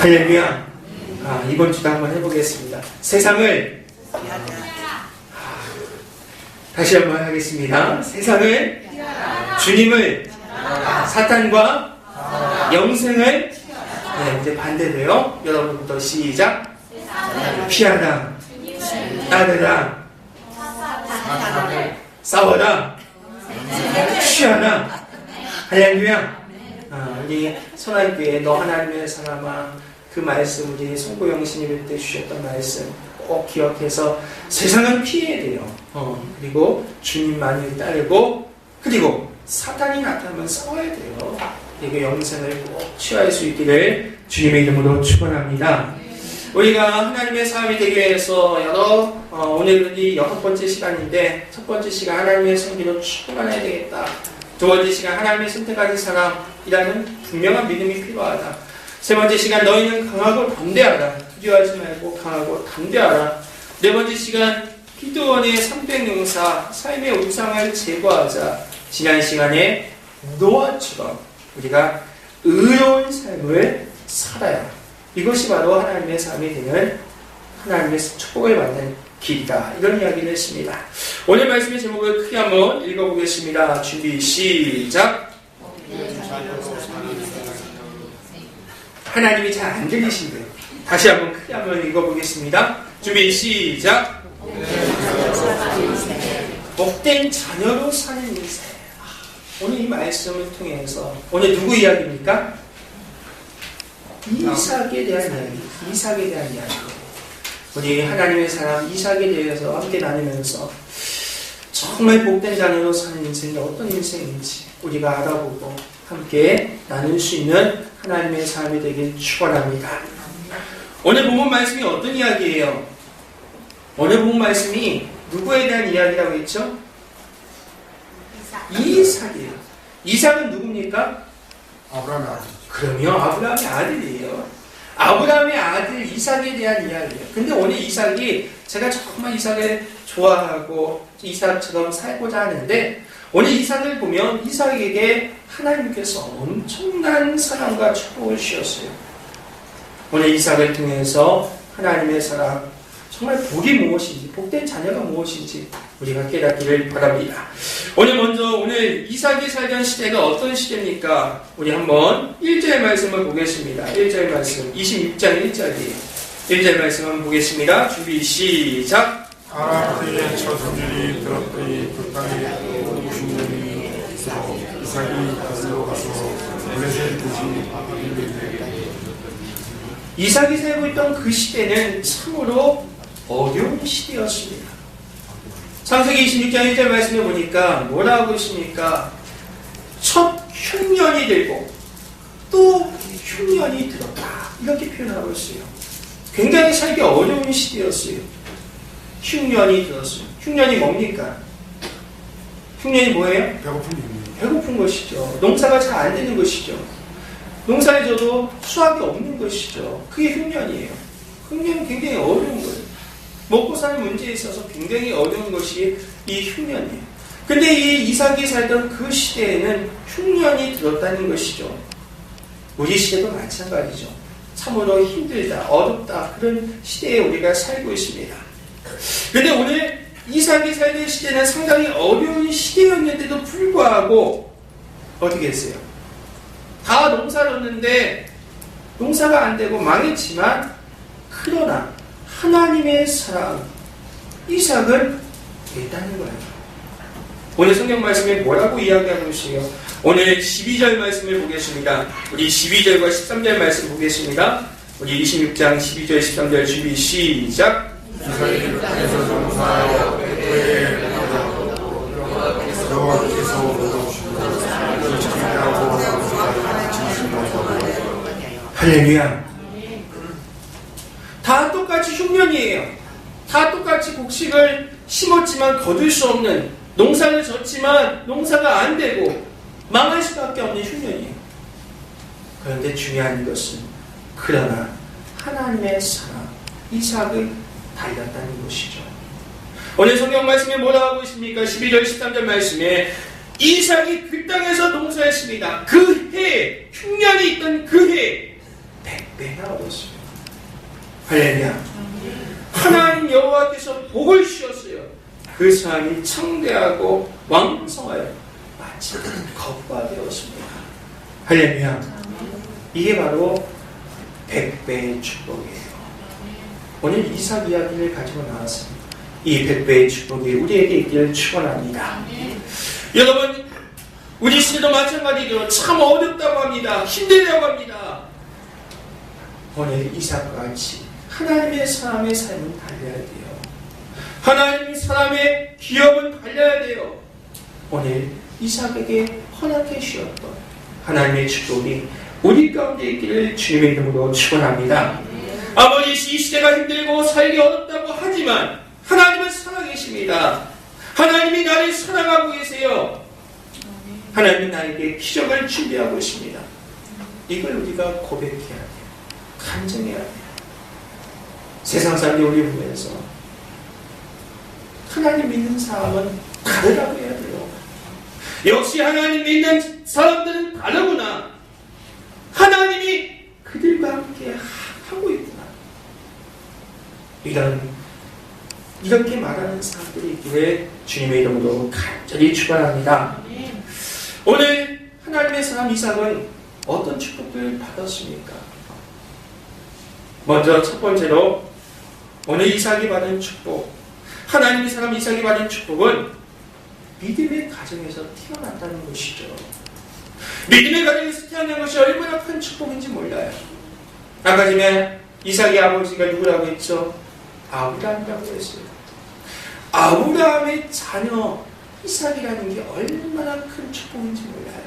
할렐루야. 이번 주도 한번 해보겠습니다. 세상을 다시 한번 하겠습니다. 세상을 주님을 사탄과 영생을 이제 반대돼요. 여러분부터 시작. 피하라, 따르라, 싸워라, 취하라. 할렐루야. 우리 선한교회 너 하나님의 사람아, 그 말씀 우리 송보영 스님일 때 주셨던 말씀 꼭 기억해서 세상은 피해야 돼요. 그리고 주님만을 따르고, 그리고 사탄이 나타나면 싸워야 돼요. 그리고 영생을 꼭 취할 수 있기를 주님의 이름으로 축원합니다. 우리가 하나님의 사람이 되기 위해서 오늘은 이 6번째 시간인데, 첫 번째 시간 하나님의 성기로 충만해야 되겠다. 두 번째 시간 하나님의 선택하는 사람이라는 분명한 믿음이 필요하다. 세 번째 시간 너희는 강하고 담대하라. 두려워하지 말고 강하고 담대하라. 네 번째 시간 기드온의 300용사 삶의 우상을 제거하자. 지난 시간에 노아처럼 우리가 의로운 삶을 살아야, 이것이 바로 하나님의 삶이 되는, 하나님의 축복을 받는 길이다. 이런 이야기를 했습니다. 오늘 말씀의 제목을 크게 한번 읽어보겠습니다. 준비 시작. 하나님이 잘 안 들리신대요. 다시 한번 크게 한번 읽어보겠습니다. 준비 시작. 복된 자녀로 사는 인생. 오늘 이 말씀을 통해서 오늘 누구 이야기입니까? 이삭에 대한 이야기. 이삭에 대한 이야기. 우리 하나님의 사람 이삭에 대해서 함께 나누면서 정말 복된 자녀로 사는 인생이 어떤 인생인지 우리가 알아보고 함께 나눌 수 있는 하나님의 삶이 되길 축원합니다. 오늘 본문 말씀이 어떤 이야기예요? 오늘 본문 말씀이 누구에 대한 이야기라고 했죠? 이삭이에요. 이삭은 누굽니까? 아브라함의 아들. 그럼요, 아브라함의 아들이에요. 아브라함의 아들 이삭에 대한 이야기예요. 근데 오늘 이삭이, 제가 정말 이삭을 좋아하고 이삭처럼 살고자 하는데, 오늘 이삭을 보면 이삭에게 하나님께서 엄청난 사랑과 축복을 주셨어요. 오늘 이삭을 통해서 하나님의 사랑, 정말 복이 무엇인지, 복된 자녀가 무엇인지 우리가 깨닫기를 바랍니다. 오늘 이삭이 살던 시대가 어떤 시대입니까? 우리 한번 1절 말씀을 보겠습니다. 1절 말씀, 26장 1절이에요. 1절 말씀 한번 보겠습니다. 준비 시작. 그의 처손들이 들었더니 그 땅에 50년이 있어 이삭이 거슬러 가서 블레셋 도시 이삭이 살고 있던 그 시대는 참으로 어려운 시대였습니다. 창세기 26장 1절 말씀을 보니까 뭐라고 있습니까? 첫 흉년이 들고 또 흉년이 들었다. 이렇게 표현하고 있어요. 굉장히 살기 어려운 시대였어요. 흉년이 들었어요. 흉년이 뭡니까? 흉년이 뭐예요? 배고픈 것이죠. 농사가 잘 안 되는 것이죠. 농사에 져도 수확이 없는 것이죠. 그게 흉년이에요. 흉년은 굉장히 어려운 거예요. 먹고 사는 문제에 있어서 굉장히 어려운 것이 이 흉년이에요. 근데 이 이삭이 살던 그 시대에는 흉년이 들었다는 것이죠. 우리 시대도 마찬가지죠. 참으로 힘들다, 어렵다, 그런 시대에 우리가 살고 있습니다. 근데 오늘 이삭이 살던 시대는 상당히 어려운 시대였는데도 불구하고 어떻게 했어요? 다 농사졌는데 농사가 안 되고 망했지만, 그러나 하나님의 사랑 이삭은 됐다는 거예요. 오늘 성경 말씀에 뭐라고 이야기하고 있어요? 오늘 12절 말씀을 보겠습니다. 우리 12절과 13절 말씀 보겠습니다. 우리 26장 12절 13절 준비 시작. 이삭이 땅에서 농사하여 그의 여호와께서 얻어오시고 할렐루야. 다 똑같이 흉년이에요. 다 똑같이 곡식을 심었지만 거둘 수 없는, 농사를 졌지만 농사가 안 되고 망할 수밖에 없는 흉년이에요. 그런데 중요한 것은, 그러나 하나님의 사랑 이삭을 달렸다는 것이죠. 오늘 성경 말씀에 뭐라고 하고 있습니까? 12절 13절 말씀에 이삭이 그 땅에서 농사했습니다. 그 해, 흉년이 있던 그 해 100배나 얻었어요. 할렐루야. 하나님 여호와께서 복을 주셨어요. 그 사람이 창대하고 왕성하여 마치 겉바 되었습니다. 할렐루야. 이게 바로 100배의 축복이에요. 오늘 이삭 이야기를 가지고 나왔습니다. 이 100배의 축복이 우리에게 있기를 축원합니다. 여러분, 우리 시대도 마찬가지죠. 참 어렵다고 합니다. 힘들다고 합니다. 오늘 이삭과 같이 하나님의 사람의 삶은 달려야 돼요. 하나님의 사람의 기업은 달려야 돼요. 오늘 이삭에게 허락해 주셨던 하나님의 축복이 우리 가운데 있기를 주님의 이름으로 축원합니다. 아버지, 이 시대가 힘들고 살기 어렵다고 하지만 하나님은 살아계십니다. 하나님이 나를 사랑하고 계세요. 하나님은 나에게 기적을 준비하고 있습니다. 이걸 우리가 고백해야 돼요. 간증해야 돼요. 세상 사람들이 우리 보면서 하나님 믿는 사람은 다르다고 해야 돼요. 역시 하나님 믿는 사람들은 다르구나. 하나님이 그들과 함께 하고 있구나. 이렇게 말하는 사람들이 있기를 주님의 이름으로 간절히 축원합니다. 오늘 하나님의 사람 이삭은 어떤 축복을 받았습니까? 먼저 첫 번째로 오늘 이삭이 받은 축복, 하나님의 사람 이삭이 받은 축복은 믿음의 가정에서 태어났다는 것이죠. 믿음의 가정에서 태어난 것이 얼마나 큰 축복인지 몰라요. 아까 전에 이삭의 아버지가 누구라고 했죠? 아브라함이라고 했어요. 아브라함의 자녀 이삭이라는 게 얼마나 큰 축복인지 몰라요.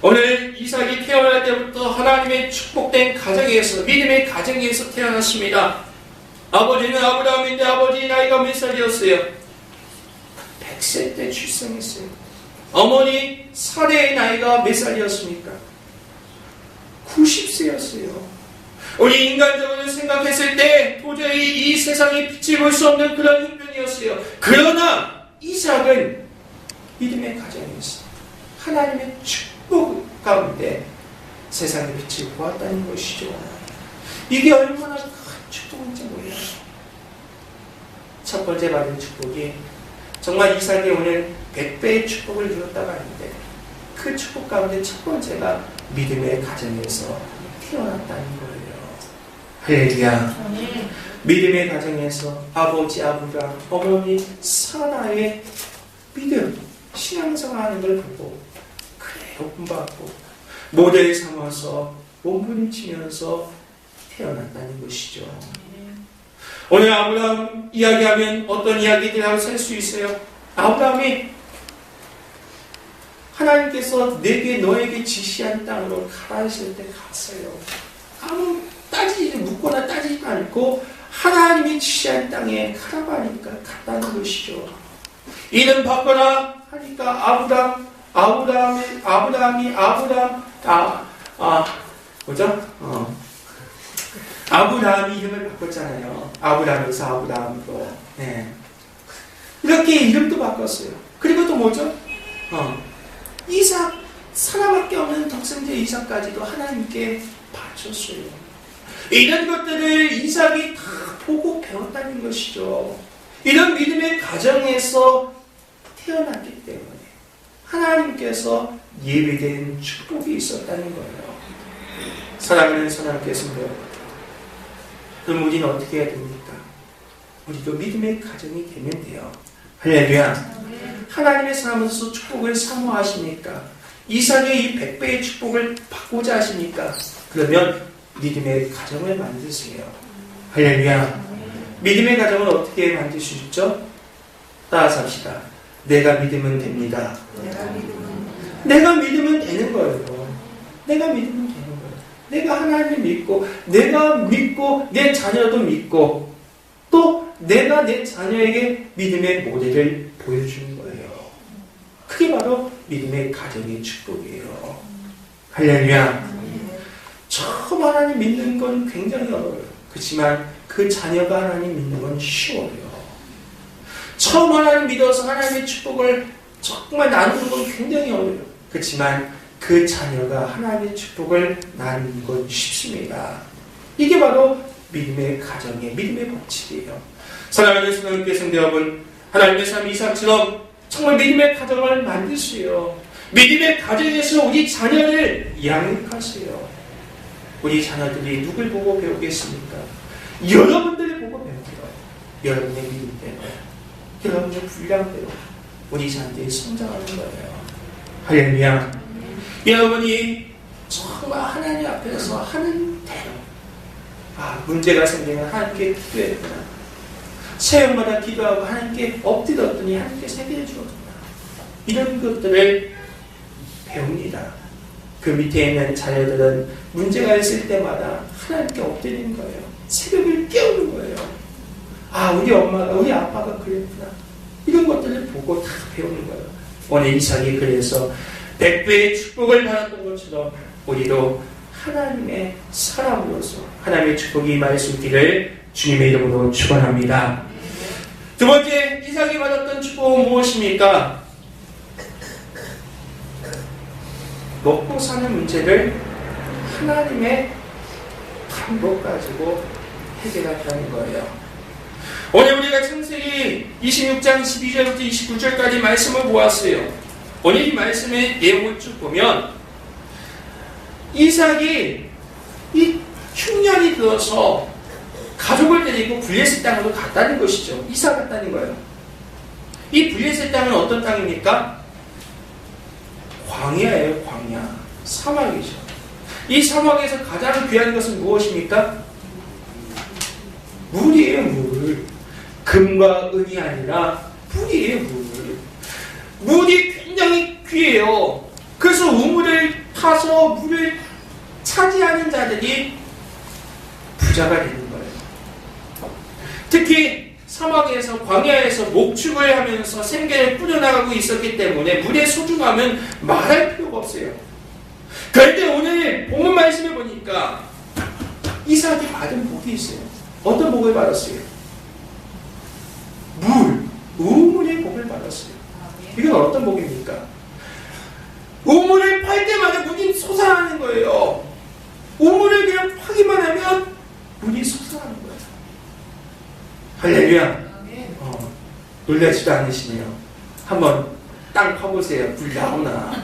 오늘 이삭이 태어날 때부터 하나님의 축복된 가정에서, 믿음의 가정에서 태어났습니다. 아버지는 아브라함인데 아버지 나이가 몇 살이었어요? 100세 때 출생했어요. 어머니 사레의 나이가 몇 살이었습니까? 90세였어요. 우리 인간적으로 생각했을 때 도저히 이 세상에 빛을 볼 수 없는 그런 형편이었어요. 그러나 이삭은 믿음의 가정에서 하나님의 축복 가운데 세상의 빛을 보았다는 것이죠. 이게 얼마나 큰 축복인지 몰라요. 첫 번째 받은 축복이 정말 이삭이 오늘 100배의 축복을 누렸다고 하는데 그 축복 가운데 첫 번째가 믿음의 가정에서 태어났다는 거예요. 할렐루야. 믿음의 가정에서 아버지 아브라함, 어머니 사라의 믿음, 신앙생활하는 걸 보고 그래 본받고 모델 삼아서 몸부림치면서 태어났다는 것이죠. 오늘 아브라함 이야기하면 어떤 이야기들하고 살 수 있어요? 아브라함이 하나님께서 내게 너에게 지시한 땅으로 가라 하실 때 갔어요. 아무 묻거나 따지지 않고 하나님이 지시한 땅에 가라고 하니까 갔다는 것이죠. 이름 바꿔라 하니까 아브라함이 이름을 바꿨잖아요. 아브라함에서 아브라함으로. 네. 이렇게 이름도 바꿨어요. 그리고 또 뭐죠? 이삭, 사람밖에 없는 독생자 이삭까지도 하나님께 바쳤어요. 이런 것들을 이삭이 다 보고 배웠다는 것이죠. 이런 믿음의 가정에서 태어났기 때문에 하나님께서 예비된 축복이 있었다는 거예요. 사랑하는 성도님께서요, 그럼 우리는 어떻게 해야 됩니까? 우리도 믿음의 가정이 되면 돼요. 할렐루야. 하나님의 사람으로서 축복을 사모하십니까? 이삭의 이 100배의 축복을 받고자 하십니까? 그러면 믿음의 가정을 만드세요. 할렐루야. 믿음의 가정을 어떻게 만들 수 있죠? 따라서 합시다. 내가 믿으면 됩니다. 내가 믿으면 되는 거예요. 내가 믿으면 되는 거예요. 내가 하나님을 믿고, 내가 믿고, 내 자녀도 믿고, 또 내가 내 자녀에게 믿음의 모델을 보여주는 거예요. 그게 바로 믿음의 가정의 축복이에요. 할렐루야. 처음 하나님 믿는 건 굉장히 어려워요. 그렇지만 그 자녀가 하나님 믿는 건 쉬워요. 처음 하나님 믿어서 하나님의 축복을 정말 나누는 건 굉장히 어려워요. 그렇지만 그 자녀가 하나님의 축복을 나누는 건 쉽습니다. 이게 바로 믿음의 가정의 믿음의 법칙이에요. 사랑하는 성도님께 성도 여러분, 하나님의 삶 이삭처럼 정말 믿음의 가정을 만드세요. 믿음의 가정에서 우리 자녀를 양육하세요. 우리 자녀들이 누굴 보고 배우겠습니까? 여러분들을 보고 배워요. 여러분의 믿음대로, 여러분의 분량대로 우리 자녀들이 성장하는 거예요. 할렐루야. 여러분이 정말 하나님 앞에서 하는 대로, 문제가 생기면 하나님께 기도했구나. 새벽마다 기도하고 하나님께 엎드렸더니 하나님께 해결해 주었구나. 이런 것들을 배웁니다. 그 밑에 있는 자녀들은 문제가 있을 때마다 하나님께 엎드리는 거예요. 새벽을 깨우는 거예요. 우리 엄마가, 우리 아빠가 그랬구나. 이런 것들을 보고 다 배우는 거예요. 오늘 이삭이 그래서 100배의 축복을 받았던 것처럼 우리도 하나님의 사람으로서 하나님의 축복이 임할 수 있기를 주님의 이름으로 축원합니다. 두 번째, 이삭이 받았던 축복은 무엇입니까? 먹고 사는 문제를 하나님의 방법 가지고 해결하자는 거예요. 오늘 우리가 창세기 26장 12절부터 29절까지 말씀을 보았어요. 오늘 이 말씀의 내용을 쭉 보면 이삭이 이 흉년이 들어서 가족을 데리고 블레셋 땅으로 갔다는 것이죠. 이사 갔다는 거예요. 이 블레셋 땅은 어떤 땅입니까? 광야예요. 광야. 사막이죠. 이 사막에서 가장 귀한 것은 무엇입니까? 물이에요. 물. 금과 은이 아니라 물이에요. 물. 물이 굉장히 귀해요. 그래서 우물을 파서 물을 차지하는 자들이 부자가 되는 거예요. 특히 사막에서, 광야에서 목축을 하면서 생계를 꾸려나가고 있었기 때문에 물의 소중함은 말할 필요가 없어요. 그런데 오늘 본문 말씀에 보니까 이삭이 받은 복이 있어요. 어떤 복을 받았어요? 우물의 복을 받았어요. 이건 어떤 복입니까? 우물을 팔 때마다 물이 솟아나는 거예요. 우물을 그냥 파기만 하면 물이 솟아나는 거예요. 할렐루야. 놀라지도 않으시네요. 한번 땅 파보세요. 물 나오나?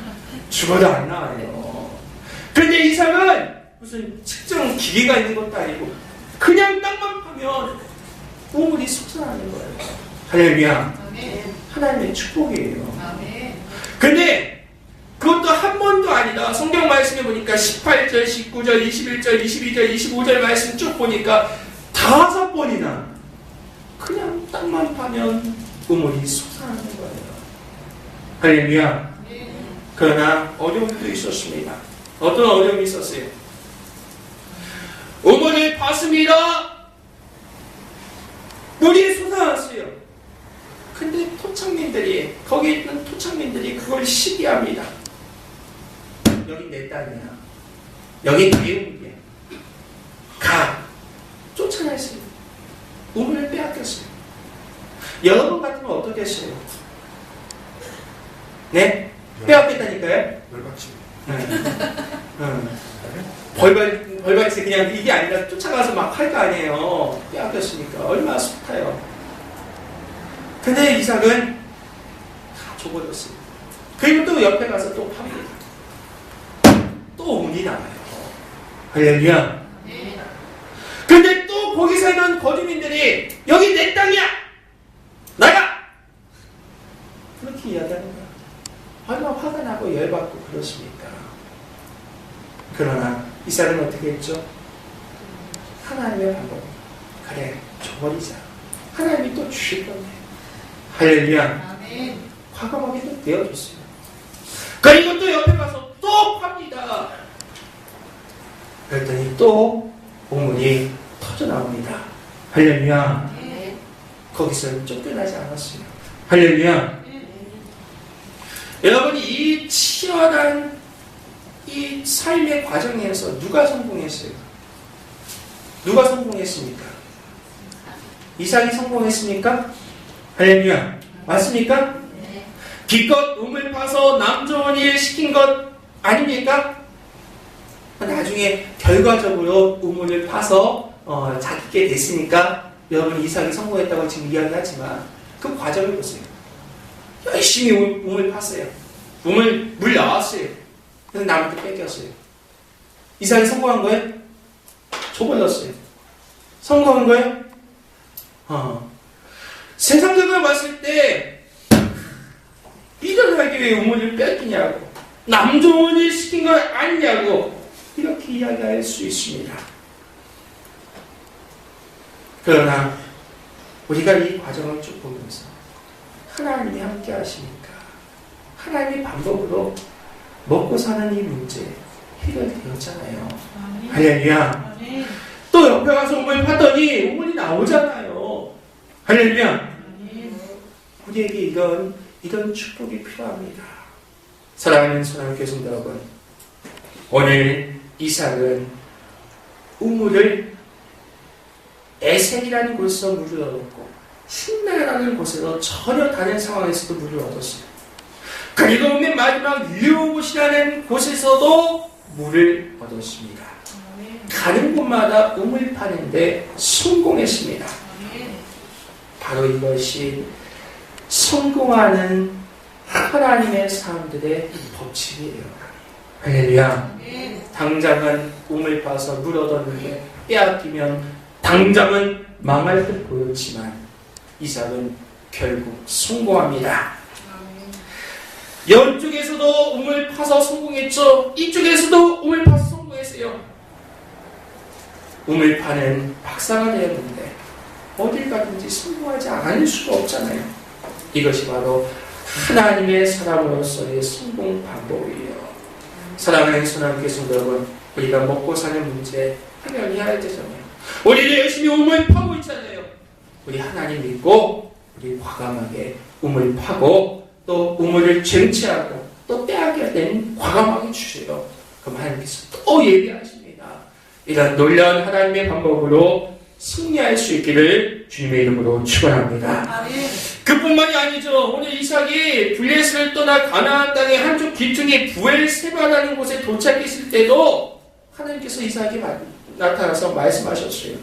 죽어도 안 나와요. 그런데 이삭은 무슨 특정 기계가 있는 것도 아니고 그냥 땅만 파면 우물이 솟아나는 거예요. 할렐루야. 하나님의 축복이에요. 근데 그것도 한 번도 아니다. 성경 말씀에 보니까 18절, 19절, 21절, 22절, 25절 말씀 쭉 보니까 5번이나 그냥 땅만 파면 우물이 솟아나는 거예요. 할렐루야. 그러나 어려움도 있었습니다. 어떤 어려움이 있었어요? 우물을 팠습니다. 물이 솟아났어요. 근데 토착민들이, 거기 있는 토착민들이 그걸 시기합니다. 여기 내 땅이야. 여기 내 우물이야. 가. 쫓아냈어요. 우물을 빼앗겼어요. 여러분 같으면 어떻겠어요? 네? 빼앗겼다니까요? 벌받치 그냥 이게 아니라 쫓아가서 막 할 거 아니에요. 빼앗겼으니까. 얼마나 속타요. 근데 이삭은 다 줘버렸어요. 그리고 또 옆에 가서 또 팝니다. 또 우물이 나와요. 할렐루야. 근데 또 거기 살던 거주민들이 여기 내 땅이야! 나가! 그렇게 이야기하는 거야. 얼마나 화가 나고 열받고 그렇습니까? 그러나 이삭은 어떻게 했죠? 하나님의 방법. 그래, 줘버리자. 하나님이 또 주실 건데. 할렐루야. 과감하게 또 내어줬어요. 그리고 또 옆에 가서 또 팝니다. 그랬더니 또 우물이 터져나옵니다. 할렐루야. 거기서 쫓겨나지 않았어요. 할렐루야. 여러분, 이 치열한 이 삶의 과정에서 누가 성공했어요? 누가 성공했습니까? 이삭이 성공했습니까? 할렐루야. 맞습니까? 기껏 우물 파서 남 좋은 일 시킨 것 아닙니까? 나중에 결과적으로 우물을 파서 자기게 됐으니까 여러분 이삭이 성공했다고 지금 이야기하지만 그 과정을 보세요. 열심히 우물 팠어요. 물 나왔어요. 그래서 남한테 뺏겼어요. 이삭이 성공한 거예요? 줘버렸어요. 성공한 거예요? 세상적으로 봤을 때 이전하기 왜 우물을 뺏기냐고, 남종원이 시킨 거 아니냐고 이렇게 이야기할 수 있습니다. 그러나 우리가 이 과정을 쭉 보면서 하나님이 함께 하시니까 하나님의 방법으로 먹고 사는 이 문제 해결되었잖아요. 할렐루야. 또 옆에 가서 우물 팠더니 우물이 나오잖아요. 할렐루야. 우리에게 이런 축복이 필요합니다. 사랑하는 소나무 교성 여러분, 오늘 이삭은 우물을 에셀이라는 곳에서 물을 얻었고 신나라는 곳에서 전혀 다른 상황에서도 물을 얻었어요. 그리고 맨 마지막 유옷이라는 곳에서도 물을 얻었습니다. 가는 곳마다 우물 파는데 성공했습니다. 바로 이것이 성공하는 하나님의 사람들의 법칙이에요. 할렐루야. 당장은 우물 파서 물 얻었는데 빼앗기면 당장은 망할 듯 보였지만 이삭은 결국 성공합니다. 이쪽에서도 우물 파서 성공했죠. 이쪽에서도 우물 파서 성공했어요. 우물 파는 박사가 되었는데 어딜 가든지 성공하지 않을 수가 없잖아요. 이것이 바로 하나님의 사람으로서의 성공 방법이에요. 사랑하는 소나무 교성 여러분, 우리가 먹고 사는 문제 해결해야 되잖아요. 우리도 열심히 우물 파고 있잖아요. 우리 하나님 믿고 우리 과감하게 우물 파고 또 우물을 쟁취하고 또 빼앗겨야 되는 과감하게 주세요. 그럼 하나님께서 또 예비하십니다. 이런 놀라운 하나님의 방법으로 승리할 수 있기를 주님의 이름으로 축원합니다. 그뿐만이 아니죠. 오늘 이삭이 블레셋을 떠나 가나안 땅의 한쪽 귀퉁이 부엘세바라는 곳에 도착했을 때도 하나님께서 이삭에게 나타나서 말씀하셨어요.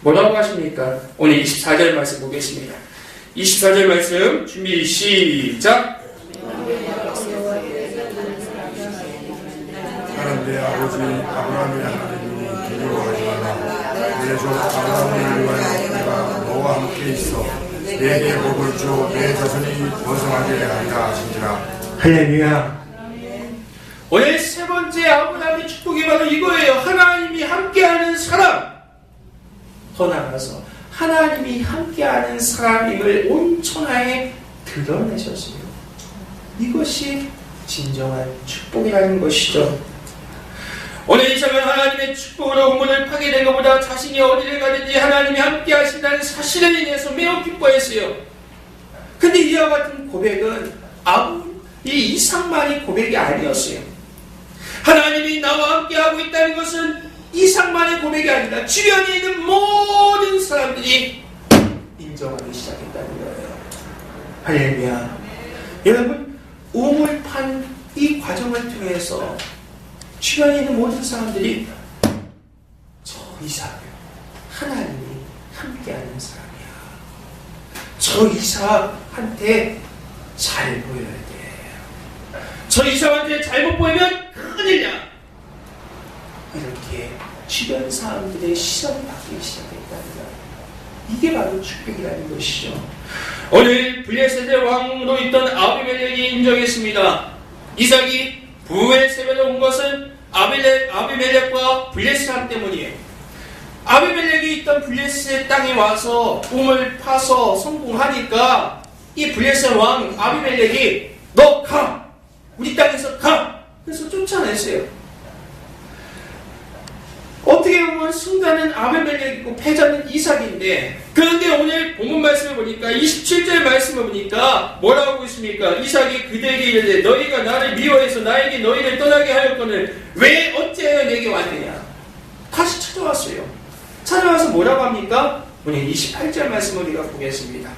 뭐라고 하십니까? 오늘 24절 말씀 보겠습니다. 24절 말씀 준비 시작. 나는 내 아버지 아브라함의 하나님이 두려워하지 마라. 내 종 아브라함을 위하여 내가 너와 함께 있어 내게 복을 주 내 자손이 번성하게 하리라 하시니라. 할렐루야. 오늘 세 번째 아브라함의 축복이 바로 이거예요. 하나님이 함께하는 사람. 더 나아가서 하나님이 함께하는 사람임을 온 천하에 드러내셨어요. 이것이 진정한 축복이라는 것이죠. 오늘 이삭은 하나님의 축복으로 우물을 파게 된 것보다 자신이 어디를 가든지 하나님이 함께 하신다는 사실에 인해서 매우 기뻐했어요. 근데 이와 같은 고백은 이 이삭만의 고백이 아니었어요. 하나님이 나와 함께하고 있다는 것은 이삭만의 고백이 아니라 주변에 있는 모든 사람들이 인정하기 시작했다는 거예요. 할렐루야. 여러분, 우물 판 이 과정을 통해서 주변에 있는 모든 사람들이 저 이삭, 하나님이 함께하는 사람이야. 저 이삭한테 잘 보여야 돼. 저 이삭한테 잘못 보이면 큰일이야. 이렇게 주변 사람들의 시선을 받기 시작했다는 거야. 이게 바로 축복이라는 것이죠. 오늘 블레셋의 왕으로 있던 아비멜렉이 인정했습니다. 이삭이 부엘세바에 온 것은 아비멜렉과 블레셋 때문이에요. 아비멜렉이 있던 블레셋 땅에 와서 우물 파서 성공하니까 이 블레셋 왕 아비멜렉이 너 가! 우리 땅에서 가! 그래서 쫓아냈어요. 어떻게 보면 승자는 아비멜렉이고 패자는 이삭인데, 그런데 오늘 본문 말씀을 보니까 27절 말씀을 보니까 뭐라고 하고 있습니까? 이삭이 그들에게 이르되 너희가 나를 미워해서 나에게 너희를 떠나게 하였거늘 왜 어찌하여 내게 왔느냐? 다시 찾아왔어요. 찾아와서 뭐라고 합니까? 오늘 28절 말씀을 우리가 보겠습니다.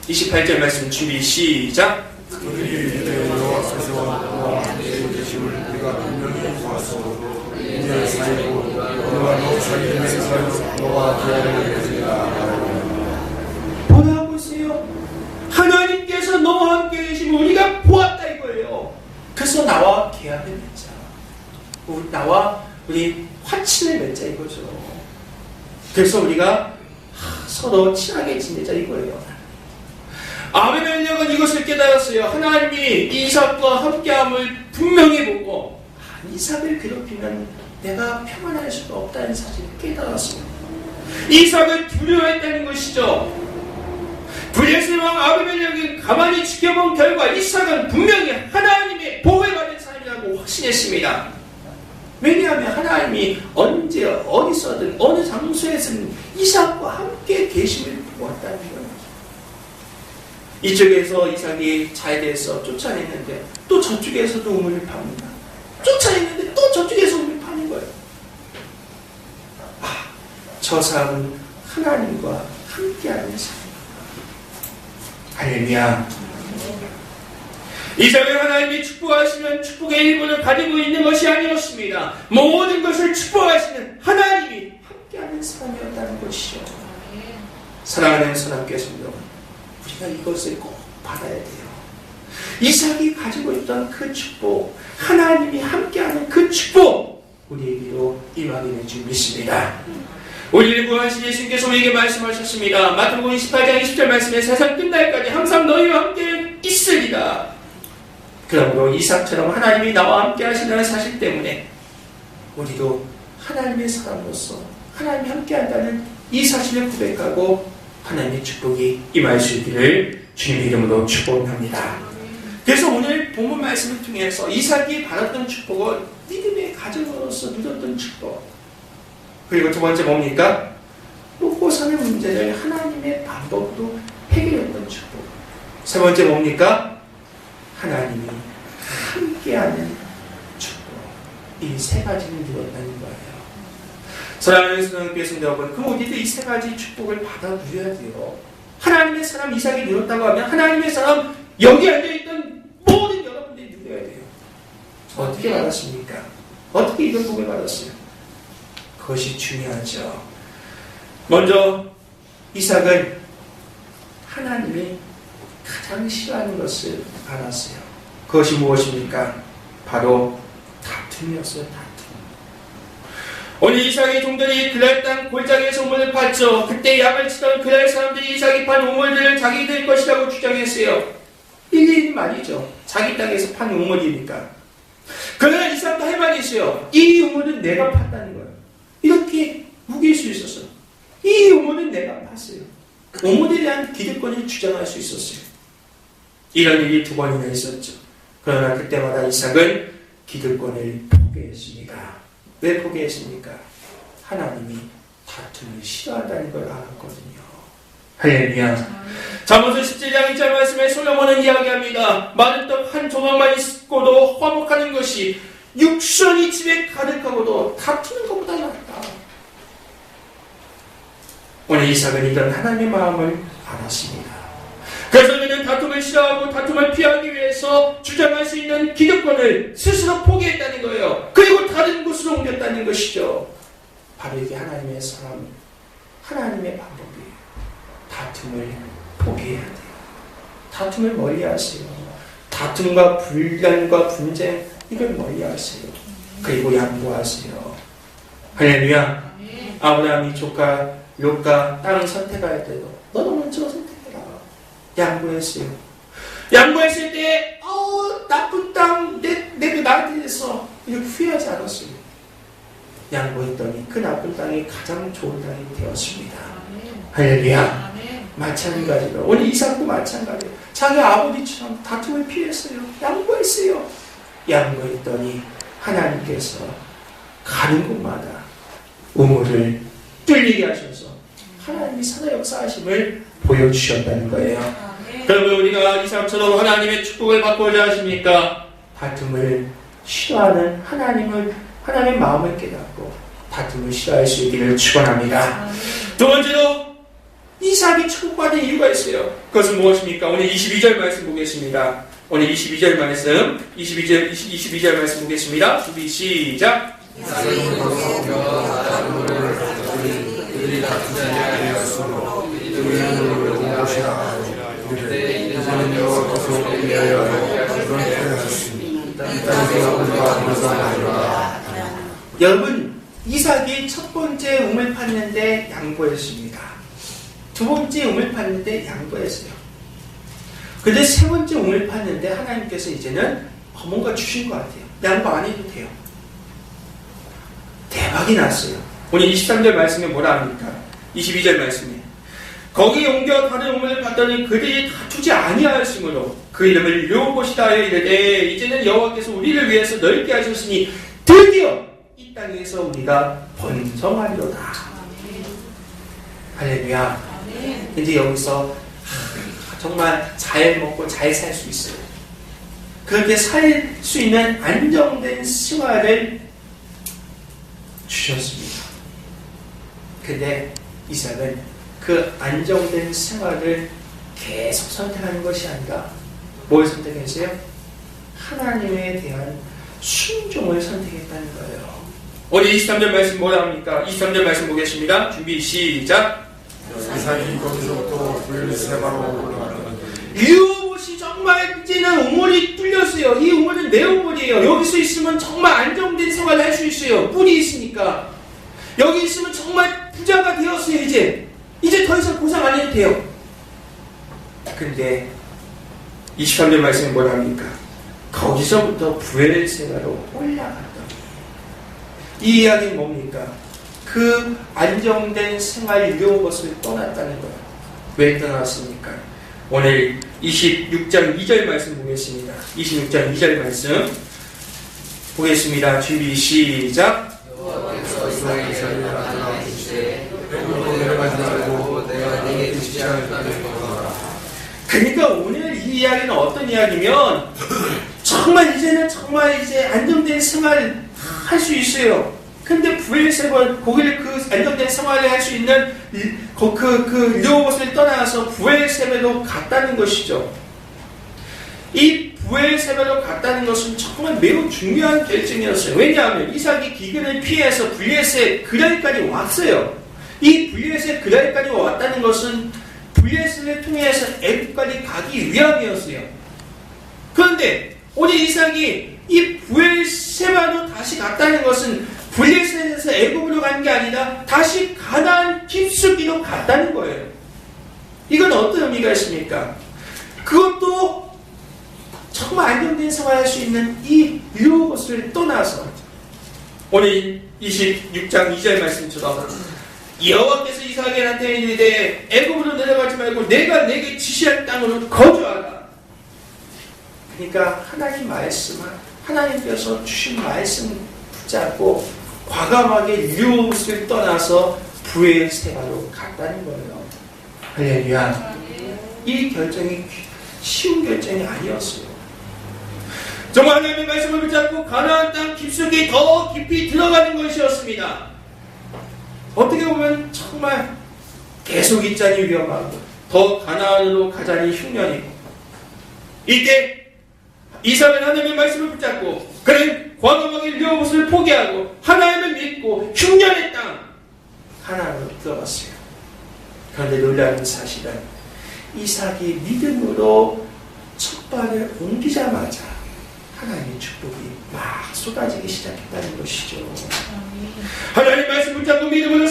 28절 말씀 준비 시작. 그들이 이제 여호와께서 너와 함께 계심을 우리가 분명히 보았으므로 이제 사이고 너와 너 사이의 사이로 너와 뭐라고 했어요? 하나님께서 너와 함께 계시면 우리가 보았다 이거예요. 그래서 나와 계약을 맺자. 나와 우리 화친을 맺자 이거죠. 그래서 우리가 서로 친하게 지내자 이거예요. 아비멜렉은 이것을 깨달았어요. 하나님이 이삭과 함께함을 분명히 보고 이삭을 괴롭히면 내가 평안할 수가 없다는 사실을 깨달았어요. 이삭을 두려워했다는 것이죠. 블레셋 왕 아비멜렉이 가만히 지켜본 결과 이삭은 분명히 하나님의 보호를 받은 사람이라고 확신했습니다. 왜냐하면 하나님이 언제 어디서든 어느 장소에서는 이삭과 함께 계심을 보았다는 거예요. 이쪽에서 이삭이 잘 돼서 쫓아냈는데 또 저쪽에서도 우물을 팝니다. 쫓아냈는데 또 저쪽에서 우물을 파는 거예요. 저 사람은 하나님과 함께하는 사람. 할렐루야. 이삭을 하나님이 축복하시면 축복의 일부를 가지고 있는 것이 아니었습니다. 모든 것을 축복하시는 하나님이 함께하는 사람이었다는 것이죠. 사랑하는 선함교회 성도, 우리가 이것을 꼭 받아야 돼요. 이삭이 가지고 있던 그 축복, 하나님이 함께하는 그 축복, 우리에게로 임하기를 줄 믿습니다. 우리를 구하신 예수님께서 우리에게 말씀하셨습니다. 마태복음 28장 20절 말씀에 세상 끝날까지 항상 너희와 함께 있으리라. 그러므로 이삭처럼 하나님이 나와 함께 하신다는 사실 때문에 우리도 하나님의 사람으로서 하나님이 함께 한다는 이 사실을 고백하고 하나님의 축복이 임할 수 있기를 주님의 이름으로 축복합니다. 그래서 오늘 본문 말씀을 통해서 이삭이 받았던 축복은 믿음의 가정으로서 누렸던 축복, 그리고 두 번째 뭡니까? 먹고 사는 문제를 하나님의 방법으로 해결했던 축복. 세 번째 뭡니까? 하나님이 함께하는 축복. 이 세 가지를 누렸다는 거예요. 사랑하는 성도님께 여러분, 그럼 우리도 이 세 가지 축복을 받아 누려야 돼요. 하나님의 사람 이삭이 누렸다고 하면 하나님의 사람 여기 앉아있던 모든 여러분들이 누려야 돼요. 어떻게 받았습니까? 어떻게 이런 복을 받았어요? 그것이 중요하죠. 먼저 이삭은 하나님이 가장 싫어하는 것을 알았어요. 그것이 무엇입니까? 바로 다툼이었어요. 다툼. 오늘 이삭의 종들이 그랄 땅 골짜기에서 우물을 팠죠. 그때 약을 치던 그랄 사람들이 이삭이 판 우물들을 자기들 것이라고 주장했어요. 일일이 말이죠. 자기 땅에서 판 우물이니까. 그러나 이삭도 할 말이 있어요. 이 우물은 내가 팠다는 거예요. 이렇게 우길 수 있었어요. 이 우물은 내가 팠어요. 우물에 대한 기득권을 주장할 수 있었어요. 이런 일이 두 번이나 있었죠. 그러나 그때마다 이삭은 기득권을 포기했습니다. 왜 포기했습니까? 하나님이 다툼을 싫어한다는 걸 알았거든요. 할렐루야. 잠언서 17장 1절 말씀에 솔로몬은 이야기합니다. 마른 떡 한 조각만 있고도 화목하는 것이 육선이 집에 가득하고도 다투는 것보다 낫다. 오늘 이삭은 이런 하나님의 마음을 알았습니다. 그래서 그는 다툼을 싫어하고 다툼을 피하기 위해서 주장할 수 있는 기득권을 스스로 포기했다는 거예요. 그리고 다른 곳으로 옮겼다는 것이죠. 바로 이게 하나님의 사람, 하나님의 방법이에요. 다툼을 포기해야 돼요. 다툼을 멀리하세요. 다툼과 분란과 분쟁, 이걸 멀리하세요. 그리고 양보하세요. 할렐루야. 아브라함이 조카 롯과 땅을 선택할 때도 너도 먼저 선택해라. 양보했어요. 양보했을 때 나쁜 땅 내가 나한테 대해서 이렇게 후회하지 않았어요. 양보했더니 그 나쁜 땅이 가장 좋은 땅이 되었습니다. 할렐루야. 마찬가지로 오늘 이삭도 마찬가지로 자기 아버지처럼 다툼을 피했어요. 양보했어요. 양보했더니 하나님께서 가는 곳마다 우물을 뚫리게 하셔서 하나님이 살아 역사하심을 보여주셨다는 거예요. 그러면 우리가 이삭처럼 하나님의 축복을 받고자 하십니까? 다툼을 싫어하는 하나님의 마음을 깨닫고 다툼을 싫어할 수 있기를 축원합니다. 두 번째로 이삭이 축복받은 이유가 있어요. 그것은 무엇입니까? 오늘 22절 말씀 보겠습니다. 오늘 22절 말씀 22절 말씀 보겠습니다. 준비 시작. 이삭이 벌써 나라를 그들이 다투자 여러분, 이삭이 첫 번째 우물 팠는데 양보했습니다. 두 번째 우물 팠는데 양보했어요. 근데 세 번째 우물 팠는데 하나님께서 이제는 뭔가 주신 것 같아요. 양보 안 해도 돼요. 대박이 났어요. 오늘 23절 말씀에 뭐라 합니까? 22절 말씀에 거기 옮겨 다른 우물을 봤더니 그들이 다투지 아니하였으므로 그 이름을 르호봇이라 하여 이르되 이제는 여호와께서 우리를 위해서 넓게 하셨으니 드디어 이 땅에서 우리가 번성하리로다. 할렐루야. 이제 여기서 정말 잘 먹고 잘 살 수 있어요. 그렇게 살 수 있는 안정된 생활을 주셨습니다. 근데 이삭은 그 안정된 생활을 계속 선택하는 것이 아니라 뭘 선택했어요? 하나님에 대한 순종을 선택했다는 거예요. 오늘 23절 말씀 뭐라 합니까? 23절 말씀 보겠습니다. 준비 시작. 이삭이 거기서부터 브엘세바로 올라갔더니 르호봇이 정말 이제는 우물이 뚫렸어요. 이 우물은 내 우물이에요. 여기서 있으면 정말 안정된 생활을 할 수 있어요. 뿔이 있으니까. 여기 있으면 정말 부자가 되었어요. 이제 더 이상 고생 안 해도 돼요. 근데 23절 말씀에 뭐라 합니까? 거기서부터 브엘세바로 올라갔더니 이 이야기는 뭡니까? 그 안정된 생활 르호봇을 떠났다는 거예요. 왜 떠났습니까? 오늘 26장 2절 말씀 보겠습니다. 26장 2절 말씀 보겠습니다. 준비 시작. 그러니까 오늘 이 이야기는 어떤 이야기면 정말 이제는 정말 이제 안정된 생활 할 수 있어요. 근데 브엘세바 거기를 그 안정된 생활을 할 수 있는 그 르호봇을 떠나서 브엘세바로 갔다는 것이죠. 이 브엘세바로 갔다는 것은 정말 매우 중요한 결정이었어요. 왜냐하면 이삭이 기근을 피해서 블레셋 그랄까지 왔어요. 이 블레셋 그랄까지 왔다는 것은 블레셋을 통해서 애굽까지 가기 위함이었어요. 그런데 오늘 이삭이 이 브엘세바로 다시 갔다는 것은 블레셋에서 애굽으로 간 게 아니라 다시 가나안 깊숙이로 갔다는 거예요. 이건 어떤 의미가 있습니까? 그것도 정말 안정된 생활할 수 있는 이 르호봇을 떠나서 오늘 26장 2절 말씀처럼 여호와께서 이삭에게 이르되 애굽으로 내려가지 말고 내가 내게 지시할 땅으로 거주하라. 그러니까 하나님 말씀을 하나님께서 주신 말씀 붙잡고 과감하게 르호봇을 떠나서 브엘세바로 갔다는 거예요. 할렐루야. 이 결정이 쉬운 결정이 아니었어요. 정말 하나님의 말씀을 붙잡고 가나안 땅 깊숙이 더 깊이 들어가는 것이었습니다. 어떻게 보면 정말 계속 있자니 위험하고 더 가나안으로 가자니 흉년이고 이때 이삭은 하나님의 말씀을 붙잡고 그는 과감하게 르호봇을 포기하고 하나님을 믿고 흉년의 땅 가나안으로 들어갔어요. 그런데 놀라운 사실은 이삭이 믿음으로 첫 발을 옮기자마자 하나님의 축복이 막 쏟아지기 시작했다는 것이죠. 하나님 말씀 붙잡고 믿음으로